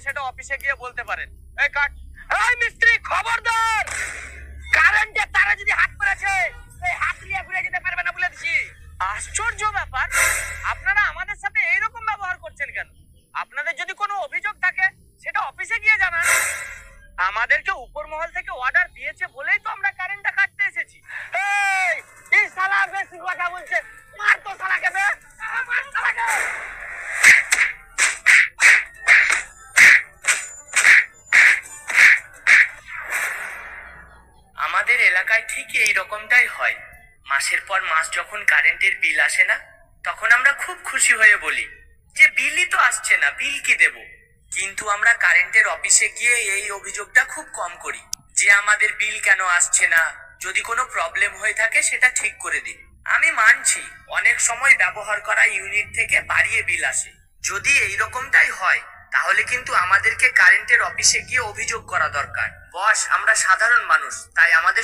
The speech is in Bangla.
সেটা অফিসে গিয়ে বলতে পারেন। এই কাট, এই মিস্ত্রি খবরদার, কারেন্টের তারে যদি হাত পড়েছে এই হাত নিয়ে ঘুরে যেতে পারবে না বলে দিছি। আশ্চর্য ব্যাপার, আপনারা আমাদের সাথে এইরকম ব্যবহার করছেন কেন? আপনাদের যদি কোনো অভিযোগ থাকে সেটা অফিসে গিয়ে জানান। আমাদেরকে উপর মহল থেকে অর্ডার দিয়েছে বলেই তো আমরা কারেন্টটা কাটতে এসেছি। এই শালা বেশি কথা বলছে, মার তো শালাকে বে, মার শালাকে। আমাদের এলাকায় ঠিক এই রকমটাই হয়। মাসের পর মাস যখন কারেন্টের বিল আসে না, তখন আমরা খুব খুশি হয়ে বলি যে বিলই তো আসছে না, বিল কি দেব। কিন্তু আমরা কারেন্টের অফিসে গিয়ে এই অভিযোগটা খুব কম করি যে আমাদের বিল কেন আসছে না, যদি কোনো প্রবলেম হয়ে থাকে সেটা ঠিক করে দিন। আমি মানছি অনেক সময় ব্যবহার করা ইউনিট থেকে বাড়িয়ে বিল আসে। যদি এই রকমটাই হয় তাহলে কিন্তু আমাদেরকে কারেন্টের অফিসে গিয়ে অভিযোগ করা দরকার। বস, আমরা সাধারণ মানুষ, তাই আমাদের